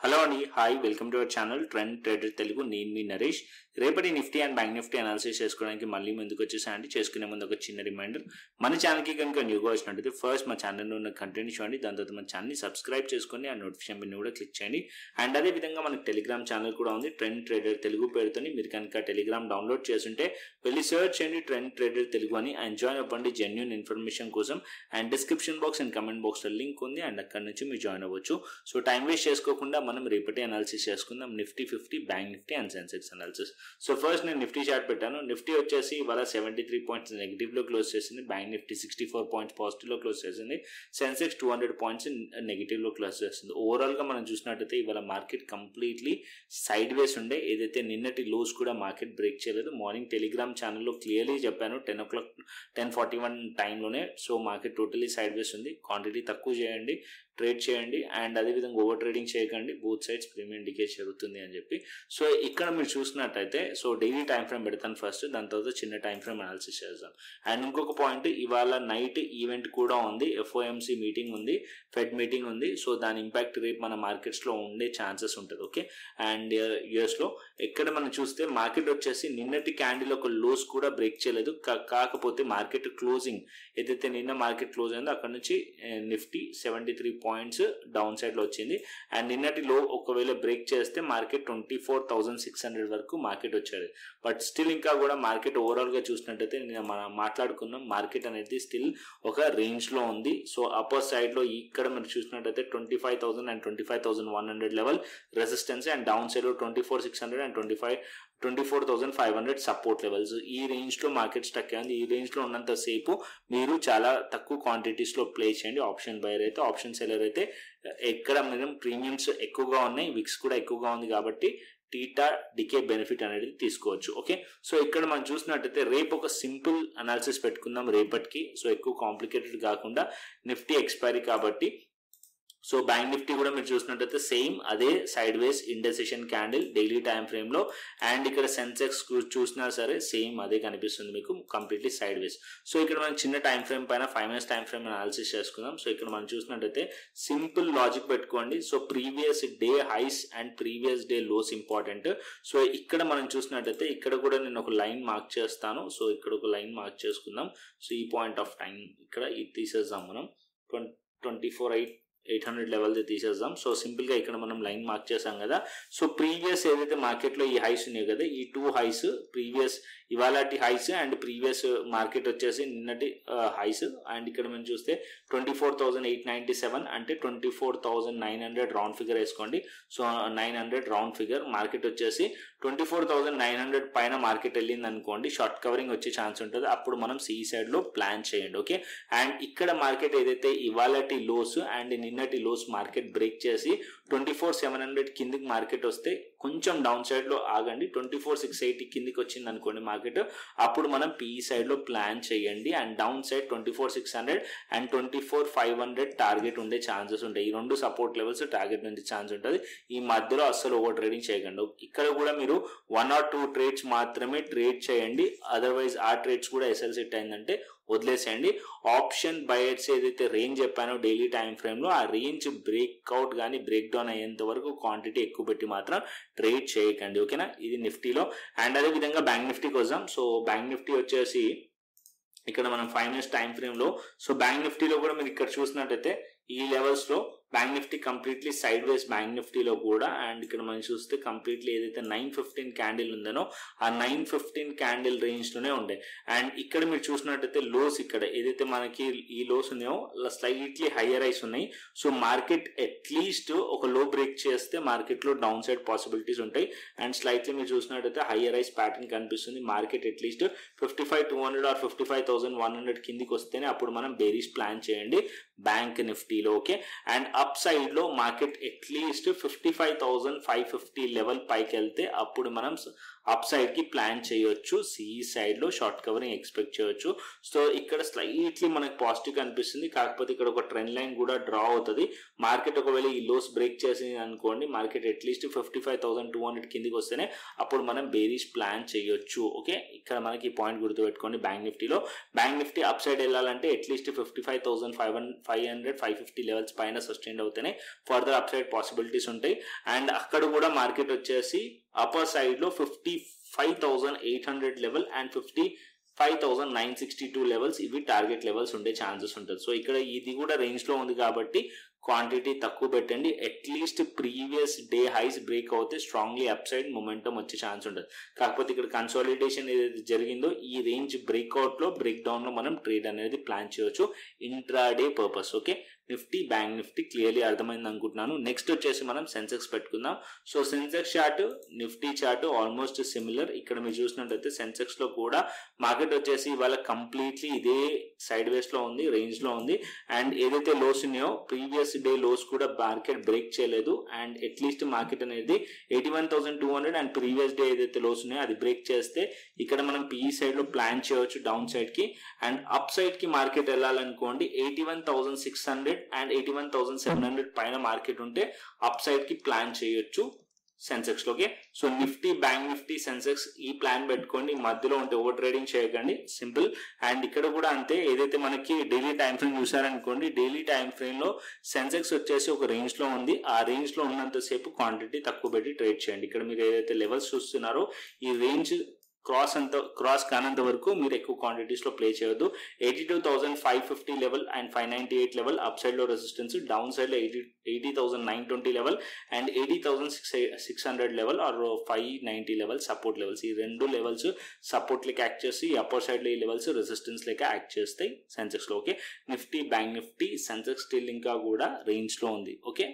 Hello అండి, hi, welcome to our channel trend trader Telugu. నేను మీ నరేష్. రేపటి Nifty and bank Nifty analysis చేసుకోవడానికి మళ్ళీ ముందుకు వచ్చేసానండి. చేసుకునే ముందు ఒక చిన్న రిమైండర్, మన ఛానల్కి కనుక న్యూగా వచ్చినట్టయితే ఫస్ట్ మా ఛానల్లో ఉన్న కంటెంట్ చూడండి, దాని తర్వాత మన ఛానల్ని సబ్స్క్రైబ్ చేసుకొని ఆ నోటిఫికేషన్ బిల్ని కూడా క్లిక్ చేయండి. అండ్ అదేవిధంగా మనకి టెలిగ్రామ్ ఛానల్ కూడా ఉంది, ట్రెండ్ ట్రేడర్ తెలుగు పేరుతో. మీరు కనుక టెలిగ్రామ్ డౌన్లోడ్ చేస్తుంటే వెళ్ళి సర్చ్ చేయండి ట్రెండ్ ట్రేడర్ తెలుగు అని, అండ్ జాయిన్ అవ్వండి జెన్యూన్ ఇన్ఫర్మేషన్ కోసం. And description box and comment బాక్స్లో లింక్ ఉంది, అండ్ అక్కడ నుంచి మీరు జాయిన్ అవ్వచ్చు. సో టైం వేస్ట్ చేసుకోకుండా మనం రేపటి అనాలిసిస్ చేసుకుందాం, Nifty 50, bank Nifty and Sensex analysis. So first నేను నిఫ్టీ చార్ట్ పెట్టాను. నిఫ్టీ వచ్చేసి ఇవాళ 73 పాయింట్స్ నెగిటివ్లో క్లోజ్ చేసింది, బ్యాంక్ నిఫ్టీ 64 పాయింట్స్ పాజిటివ్లో క్లోజ్ చేసింది, సెన్సెక్స్ 200 పాయింట్స్ నెగిటివ్లో క్లోజ్ చేసింది. ఓవరాల్గా మనం చూసినట్టయితే ఇవాళ మార్కెట్ కంప్లీట్లీ సైడ్ వేస్ ఉండే. ఏదైతే నిన్నటి లోస్ కూడా మార్కెట్ బ్రేక్ చేయలేదు. మార్నింగ్ టెలిగ్రామ్ ఛానల్లో క్లియర్లీ చెప్పాను 10 o'clock 10:41 టైంలోనే. సో మార్కెట్ టోటలీ సైడ్ వేస్ ఉంది. క్వాంటిటీ తక్కువ చేయండి, ట్రేడ్ చేయండి, అండ్ అదేవిధంగా ఓవర్ ట్రేడింగ్ చేయకండి. బోత్ సైడ్స్ ప్రీమియం డికే జరుగుతుంది అని చెప్పి. సో ఇక్కడ మీరు చూసినట్టయితే సో డైలీ టైం ఫ్రేమ్ పెడతాను ఫస్ట్, దాని తర్వాత చిన్న టైం ఫ్రేమ్ అనాలిసిస్ చేద్దాం. అండ్ ఇంకొక పాయింట్, ఇవాళ నైట్ ఈవెంట్ కూడా ఉంది, FOMC మీటింగ్ ఉంది, ఫెడ్ మీటింగ్ ఉంది. సో దాని ఇంపాక్ట్ రేపు మన మార్కెట్స్లో ఉండే ఛాన్సెస్ ఉంటుంది. ఓకే, అండ్ యూఎస్లో ఎక్కడ మనం చూస్తే మార్కెట్ వచ్చేసి నిన్నటి క్యాండిల్ ఒక లోస్ కూడా బ్రేక్ చేయలేదు. కాకపోతే మార్కెట్ క్లోజింగ్ ఏదైతే నిన్న మార్కెట్ క్లోజ్ అయిందో అక్కడ నుంచి నిఫ్టీ 73 పాయింట్స్ డౌన్ సైడ్లో వచ్చింది. అండ్ నిన్నటి లో ఒకవేళ బ్రేక్ చేస్తే మార్కెట్ 24,600 వరకు మార్కెట్ వచ్చేది. బట్ స్టిల్ ఇంకా కూడా మార్కెట్ ఓవరాల్గా చూసినట్టయితే మనం మాట్లాడుకున్నాం, మార్కెట్ అనేది స్టిల్ ఒక రేంజ్లో ఉంది. సో అప్పర్ సైడ్లో ఇక్కడ మీరు చూసినట్టయితే 25,000 and 25,100 level resistance, and down సైడ్లో 24,600 అండ్ 24,500 సపోర్ట్ లెవెల్స్. ఈ రేంజ్లో మార్కెట్ స్టక్ అయింది. ఈ రేంజ్లో ఉన్నంత సేపు మీరు చాలా తక్కువ క్వాంటిటీస్లో ప్లే చేయండి. ఆప్షన్ బయర్ అయితే, ఆప్షన్ సెల్లర్ అయితే ఎక్కడ మనం ప్రీమియమ్స్ ఎక్కువగా ఉన్నాయి, విక్స్ కూడా ఎక్కువగా ఉంది కాబట్టి టీటా డికే బెనిఫిట్ అనేది తీసుకోవచ్చు. ఓకే, సో ఇక్కడ మనం చూసినట్టయితే రేపు ఒక సింపుల్ అనాలిసిస్ పెట్టుకుందాం రేపటికి. సో ఎక్కువ కాంప్లికేటెడ్ కాకుండా, నిఫ్టీ ఎక్స్పైరీ కాబట్టి. సో బ్యాంక్ నిఫ్టీ కూడా మీరు చూసినట్టయితే సేమ్ అదే సైడ్ వేస్ ఇండెసిషన్ క్యాండిల్ డైలీ టైం ఫ్రేమ్లో, అండ్ ఇక్కడ సెన్సెక్స్ చూసినా సరే సేమ్ అదే కనిపిస్తుంది మీకు, కంప్లీట్లీ సైడ్ వేస్. సో ఇక్కడ మనం చిన్న టైం ఫ్రేమ్ పైన 5 minutes టైం ఫ్రేమ్ అనాలిసిస్ చేసుకుందాం. సో ఇక్కడ మనం చూసినట్టయితే సింపుల్ లాజిక్ పెట్టుకోండి. So previous day highs and previous day lows important. So ఇక్కడ మనం చూసినట్టయితే ఇక్కడ కూడా నేను ఒక లైన్ మార్క్ చేస్తాను. సో ఇక్కడ ఒక లైన్ మార్క్ చేసుకుందాం. సో ఈ పాయింట్ ఆఫ్ టైం ఇక్కడ ఇది తీసేద్దాం మనం, 24,800 లెవెల్ది తీసేద్దాం. సో సింపుల్గా ఇక్కడ మనం లైన్ మార్క్ చేసాం కదా. సో ప్రీవియస్ ఏదైతే మార్కెట్లో ఈ హైస్ ఉన్నాయి కదా, ఈ 2 హైస్ ప్రీవియస్ ఇవాళటి హైస్ అండ్ ప్రీవియస్ మార్కెట్ వచ్చేసి నిన్నటి హైస్. అండ్ ఇక్కడ మనం చూస్తే 24,897 అంటే 24,900 రౌండ్ ఫిగర్ వేసుకోండి. So 900 round figure. మార్కెట్ వచ్చేసి 24,900 పైన మార్కెట్ వెళ్ళింది అనుకోండి, షార్ట్ కవరింగ్ వచ్చే ఛాన్స్ ఉంటుంది. అప్పుడు మనం సి సైడ్లో ప్లాన్ చేయండి. ఓకే, అండ్ ఇక్కడ మార్కెట్ ఏదైతే ఇవాళటి లోస్ అండ్ నిన్నటి లోస్ మార్కెట్ బ్రేక్ చేసి 24,700 కిందికి మార్కెట్ వస్తే కొంచెం డౌన్ సైడ్లో ఆగండి. 24,680 కిందికి వచ్చింది అనుకోండి మార్కెట్, అప్పుడు మనం పిఈ సైడ్లో ప్లాన్ చేయండి. And down side 24,600 and 24,500 target ఉండే ఛాన్సెస్ ఉంటాయి. ఈ రెండు సపోర్ట్ లెవెల్స్ టార్గెట్ ఉండే ఛాన్స్ ఉంటుంది. ఈ మధ్యలో అస్సలు ఓవర్ ట్రేడింగ్ చేయకండి. ఇక్కడ కూడా మీరు 1 or 2 ట్రేడ్స్ మాత్రమే ట్రేడ్ చేయండి. అదర్వైజ్ ఆ ట్రేడ్స్ కూడా ఎస్ఎల్ సెట్ అయిందంటే వదిలేసేయండి. ఆప్షన్ బయర్స్ ఏదైతే రేంజ్ చెప్పానో డైలీ టైం ఫ్రేమ్లో, ఆ రేంజ్ బ్రేక్అవుట్ కానీ బ్రేక్ డౌన్ అయ్యేంత వరకు క్వాంటిటీ ఎక్కువ పెట్టి మాత్రం ట్రేడ్ చేయకండి. ఓకేనా, ఇది నిఫ్టీలో. అండ్ అదేవిధంగా బ్యాంక్ నిఫ్టీకి వద్దాం. సో బ్యాంక్ నిఫ్టీ వచ్చేసి ఇక్కడ మనం 5 minutes టైం ఫ్రేమ్లో, సో బ్యాంక్ నిఫ్టీలో కూడా మీరు ఇక్కడ చూసినట్టయితే ఈ లెవెల్స్లో బ్యాంక్ నిఫ్టీ కంప్లీట్లీ సైడ్ వేస్ బ్యాంక్ నిఫ్టీలో కూడా. అండ్ ఇక్కడ మనం చూస్తే కంప్లీట్లీ ఏదైతే 915 క్యాండిల్ ఉందనో ఆ 915 క్యాండిల్ రేంజ్లోనే ఉండే. అండ్ ఇక్కడ మీరు చూసినట్టయితే లోస్ ఇక్కడ ఏదైతే మనకి ఈ లోస్ ఉన్నాయో స్లైట్లీ హయ్యర్ ఐస్ ఉన్నాయి. సో మార్కెట్ అట్లీస్ట్ ఒక లో బ్రేక్ చేస్తే మార్కెట్లో డౌన్ సైడ్ పాసిబిలిటీస్ ఉంటాయి. అండ్ స్లైట్లీ మీరు చూసినట్టయితే హయ్యర్ ఐస్ ప్యాటర్న్ కనిపిస్తుంది. మార్కెట్ అట్లీస్ట్ 55,200 ఆర్ 55,100 కిందికి వస్తేనే అప్పుడు మనం బేరీస్ ప్లాన్ చేయండి బ్యాంక్ నిఫ్టీలో. ఓకే, అండ్ అప్ సైడ్ లో మార్కెట్ అట్లీస్ట్ 55,550 లెవెల్ పైకి వెళ్తే అప్పుడు మనం అప్ సైడ్కి ప్లాన్ చేయొచ్చు. సిఈ సైడ్లో షార్ట్ కవరింగ్ ఎక్స్పెక్ట్ చేయొచ్చు. సో ఇక్కడ స్లైట్లీ మనకి పాజిటివ్ కనిపిస్తుంది, కాకపోతే ఇక్కడ ఒక ట్రెండ్ లైన్ కూడా డ్రా అవుతుంది. మార్కెట్ ఒకవేళ ఈ లోస్ బ్రేక్ చేసింది అనుకోండి, మార్కెట్ అట్లీస్ట్ 55,200 కిందికి వస్తేనే అప్పుడు మనం బేరిష్ ప్లాన్ చేయొచ్చు. ఓకే, ఇక్కడ మనకి పాయింట్ గుర్తుపెట్టుకోండి. బ్యాంక్ నిఫ్టీ అప్ సైడ్ వెళ్ళాలంటే అట్లీస్ట్ 55,500 550 లెవెల్స్ పైన సస్టైన్ అవుతేనే ఫర్దర్ అప్ సైడ్ పాసిబిలిటీస్ ఉంటాయి. అండ్ అక్కడ కూడా మార్కెట్ వచ్చేసి అప్పర్ సైడ్ లో 55,800 లెవెల్ అండ్ 55,962 లెవెల్స్ ఇవి టార్గెట్ లెవెల్స్ ఉండే ఛాన్సెస్ ఉంటుంది. సో ఇక్కడ ఇది కూడా రేంజ్ లో ఉంది కాబట్టి క్వాంటిటీ తక్కువ పెట్టండి. At least previous day highs break అవుతే స్ట్రాంగ్లీ అప్ సైడ్ మొమెంటం వచ్చే ఛాన్స్ ఉంటుంది. కాకపోతే ఇక్కడ కన్సాలిడేషన్ ఏదైతే జరిగిందో ఈ రేంజ్ బ్రేక్అవుట్ లో బ్రేక్ డౌన్ లో మనం ట్రేడ్ అనేది ప్లాన్ చేయొచ్చు intraday purpose. Okay, Nifty bank Nifty clearly అర్థమైంది అనుకుంటున్నాను. నెక్స్ట్ వచ్చేసి మనం సెన్సెక్స్ పెట్టుకుందాం. So Sensex chart Nifty chart almost similar. ఇక్కడ మీరు చూసినట్టయితే సెన్సెక్స్ లో కూడా మార్కెట్ వచ్చేసి ఇవాళ కంప్లీట్లీ ఇదే సైడ్ వేస్ లో ఉంది, రేంజ్ లో ఉంది. అండ్ ఏదైతే లోస్ ఉన్నాయో ప్రీవియస్ డే లోస్ కూడా మార్కెట్ బ్రేక్ చేయలేదు. అండ్ అట్లీస్ట్ మార్కెట్ అనేది 81,200 అండ్ ప్రీవియస్ డే ఏదైతే లోస్ ఉన్నాయో అది బ్రేక్ చేస్తే ఇక్కడ మనం పిఈ సైడ్ లో ప్లాన్ చేయవచ్చు డౌన్ సైడ్ కి. అండ్ అప్ సైడ్ కి మార్కెట్ వెళ్ళాలనుకోండి 81,600 అండ్ 81,700 పైన మార్కెట్ ఉంటే అప్ సైడ్ కి ప్లాన్ చేయొచ్చు సెన్సెక్స్ లోకి. So Nifty bank Nifty Sensex ఈ ప్లాన్ పెట్టుకోండి. మధ్యలో ఉంటే ఓవర్ ట్రేడింగ్ చేయకండి, సింపుల్. అండ్ ఇక్కడ కూడా అంతే, ఏదైతే మనకి డైలీ టైం ఫ్రేమ్ చూసారనుకోండి, డైలీ టైం ఫ్రేమ్ లో సెన్సెక్స్ వచ్చేసి ఒక రేంజ్ లో ఉంది. ఆ రేంజ్ లో ఉన్నంతసేపు క్వాంటిటీ తక్కువ పెట్టి ట్రేడ్ చేయండి. ఇక్కడ మీరు ఏదైతే లెవెల్స్ చూస్తున్నారో ఈ రేంజ్ క్రాస్ కానంత వరకు మీరు ఎక్కువ క్వాంటిటీస్ లో ప్లే చేయొద్దు. 82,550 level and 598 level up side లో రెసిస్టెన్స్, డౌన్ సైడ్ లో 80,920 level and 80,600 level or 590 level support levels. ఈ రెండు లెవెల్స్ సపోర్ట్ లెక్క యాక్ట్ చేసి అప్పర్ సైడ్ లో ఈ లెవెల్స్ రెసిస్టెన్స్ లెక్క యాక్ట్ చేస్తాయి సెన్సెక్స్ లో. Okay, Nifty bank Nifty Sensex still ఇంకా కూడా రేంజ్ లో ఉంది. ఓకే,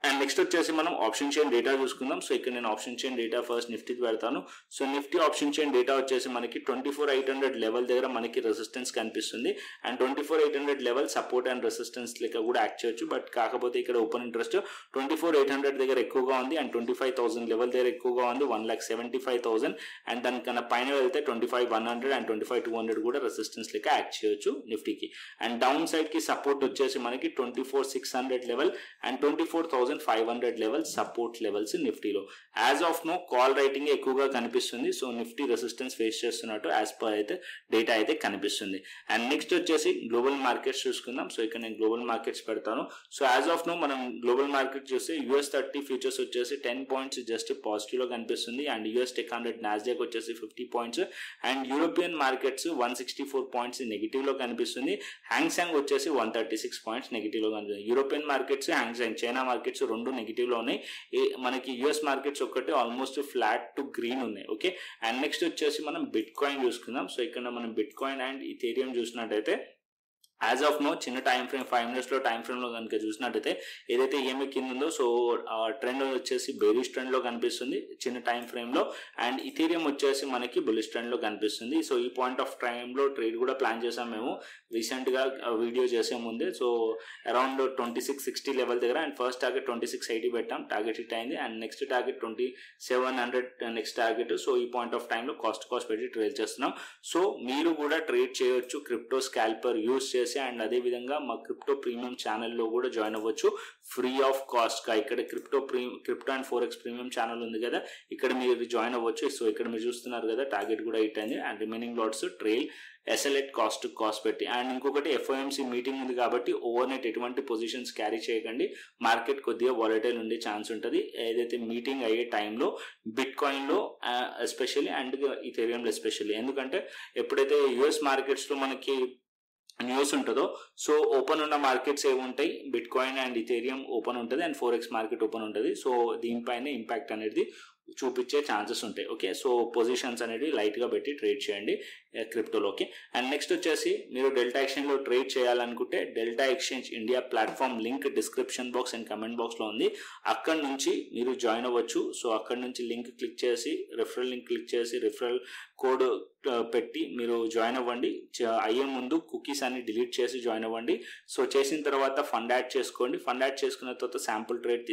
అండ్ నెక్స్ట్ వచ్చేసి మనం ఆప్షన్ చైన్ డేటా చూసుకుందాం. సో ఇక్కడ నేను ఆప్షన్ చైన్ డేటా ఫస్ట్ నిఫ్టీకి పెడతాను. So Nifty option chain data వచ్చేసి మనకి 24,800 లెవెల్ దగ్గర మనకి రెసిస్టెన్స్ కనిపిస్తుంది. And 24,800 level support and resistance లెక్క కూడా యాక్ట్ చేయొచ్చు. బట్ కాకపోతే ఇక్కడ ఓపెన్ ఇంట్రెస్ట్ 24,800 దగ్గర ఎక్కువగా ఉంది అండ్ 25,000 లెవెల్ దగ్గర ఎక్కువగా ఉంది, 1,75,000. అండ్ దానికన్నా పైన వెళ్తే 25,100 అండ్ 25,200 కూడా రెసిస్టెన్స్ లెక్క యాక్ట్ చేయొచ్చు నిఫ్టీకి. అండ్ డౌన్ సైడ్ కి సపోర్ట్ వచ్చేసి మనకి 24,600 level and 24,500 level support levels నిఫ్టీలో. As of now call writing ఎక్కువగా కనిపిస్తుంది. సో నిఫ్టీ రెసిస్టెన్స్ ఫేస్ చేస్తున్నట్టు యాజ్ పర్ అయితే డేటా అయితే కనిపిస్తుంది. అండ్ నెక్స్ట్ వచ్చేసి గ్లోబల్ మార్కెట్స్ చూసుకుందాం. సో ఇక్కడ నేను గ్లోబల్ మార్కెట్స్ పెడతాను. సో యాజ్ ఆఫ్ నో మనం గ్లోబల్ మార్కెట్ చూస్తే US30 ఫ్యూచర్స్ వచ్చేసి 10 పాయింట్స్ జస్ట్ పాజిటివ్ లో కనిపిస్తుంది. అండ్ US Tech 100 నాస్డాక్ వచ్చేసి 50 points and European markets 164 points negative లో కనిపిస్తుంది. హ్యాంగ్సాంగ్ వచ్చేసి 136 పాయింట్స్ నెగిటివ్ లో కనిపిస్తుంది. యూరోపియన్ మార్కెట్స్, హ్యాంగ్సాంగ్, చైనా మార్కెట్స్ రెండు నెగిటివ్ లో ఉన్నాయి. మనకి యుఎస్ మార్కెట్స్ ఒక్కటి ఆల్మోస్ట్ ఫ్లాట్ టు గ్రీన్ ఉన్నాయి. ఓకే, అండ్ నెక్స్ట్ వచ్చేసి మనం బిట్ కాయిన్ చూసుకుందాం. సో ఇక్కడ మనం బిట్ కాయిన్ అండ్ ఇథేరియం చూసినట్టయితే యాజ్ ఆఫ్ నో చిన్న టైం ఫ్రేమ్ 5 minutes లో టైం ఫ్రేమ్ లో కనుక చూసినట్టయితే ఏదైతే ఈఎంఐ కింద ఉందో సో ట్రెండ్ వచ్చేసి బేరిష్ ట్రెండ్ లో కనిపిస్తుంది చిన్న టైం ఫ్రేమ్ లో. అండ్ ఇథేరియం వచ్చేసి మనకి బులిష్ ట్రెండ్ లో కనిపిస్తుంది. సో ఈ పాయింట్ ఆఫ్ టైం లో ట్రేడ్ కూడా ప్లాన్ చేసాం మేము రీసెంట్ గా వీడియో చేసే ముందే. సో అరౌండ్ 2660 లెవెల్ దగ్గర అండ్ ఫస్ట్ టార్గెట్ 2680 పెట్టాం, టార్గెట్ హిట్ అయింది. And next target 2700 next target. So ఈ పాయింట్ ఆఫ్ టైం లో కాస్ట్ పెట్టి ట్రేడ్ చేస్తున్నాం. సో మీరు కూడా ట్రేడ్ చేయొచ్చు క్రిప్టో స్కాల్పర్ యూస్ చేసి. అండ్ అదే విధంగా మా క్రిప్టో ప్రీమియం ఛానల్లో కూడా జాయిన్ అవ్వచ్చు ఫ్రీ ఆఫ్ కాస్ట్ గా. ఇక్కడ crypto and forex premium channel ఉంది కదా, ఇక్కడ మీరు జాయిన్ అవ్వచ్చు. సో ఇక్కడ మీరు చూస్తున్నారు కదా టార్గెట్ కూడా హిట్ అయింది. And remaining lots trail SL at cost పెట్టి. అండ్ ఇంకొకటి FOMC మీటింగ్ ఉంది కాబట్టి ఓవర్ నైట్ ఎటువంటి పొజిషన్స్ క్యారీ చేయకండి, మార్కెట్ కొద్దిగా వాలటైల్ ఉండే ఛాన్స్ ఉంటుంది. ఏదైతే మీటింగ్ అయ్యే టైంలో బిట్ కాయిన్లో ఎస్పెషల్లీ అండ్ ఇథేరియంలో ఎస్పెషల్లీ, ఎందుకంటే ఎప్పుడైతే యుఎస్ మార్కెట్స్లో మనకి న్యూస్ ఉంటుందో సో ఓపెన్ ఉన్న మార్కెట్స్ ఏముంటాయి, bitcoin and Ethereum open ఉంటుంది అండ్ ఫోరెక్స్ మార్కెట్ ఓపెన్ ఉంటుంది. సో దీనిపైన ఇంపాక్ట్ అనేది చూపించే ఛాన్సెస్ ఉంటాయి. ఓకే, సో పొజిషన్స్ అనేది లైట్గా పెట్టి ట్రేడ్ చేయండి. క్రిప్టోలోకి. అండ్ నెక్స్ట్ వచ్చేసి మీరు డెల్టా ఎక్స్చేంజ్లో ట్రేడ్ చేయాలనుకుంటే delta exchange India platform link description box and comment బాక్స్లో ఉంది. అక్కడ నుంచి మీరు జాయిన్ అవ్వచ్చు. సో అక్కడ నుంచి లింక్ క్లిక్ చేసి రిఫరల్ లింక్ క్లిక్ చేసి రిఫరల్ కోడ్ పెట్టి మీరు జాయిన్ అవ్వండి. అయ్యే ముందు కుకీస్ అన్ని డిలీట్ చేసి జాయిన్ అవ్వండి. సో చేసిన తర్వాత ఫండ్ యాడ్ చేసుకోండి. ఫండ్ యాడ్ చేసుకున్న తర్వాత శాంపుల్ ట్రేడ్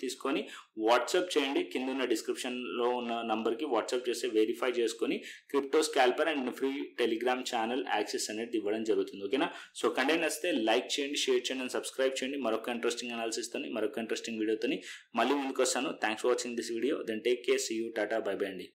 తీసుకొని వాట్సాప్ చేయండి. కింద ఉన్న డిస్క్రిప్షన్లో ఉన్న నంబర్కి వాట్సాప్ చేసి వెరిఫై చేసుకొని crypto స్కాల్పర్ and free Telegram channel access అనేది ఇవ్వడం జరుగుతుంది. ఓకేనా? సో కంటెంట్ వస్తే లైక్ చేయండి, షేర్ చేయండి అండ్ సబ్స్క్రైబ్ చేయండి. మరొక ఇంట్రెస్టింగ్ అనాలిసిస్ తోని మరొక ఇంట్రెస్టింగ్ వీడియోతో మళ్ళీ ముందుకు వస్తాను. Thanks for watching this video. Then take care, see you, tata, bye bye అండి.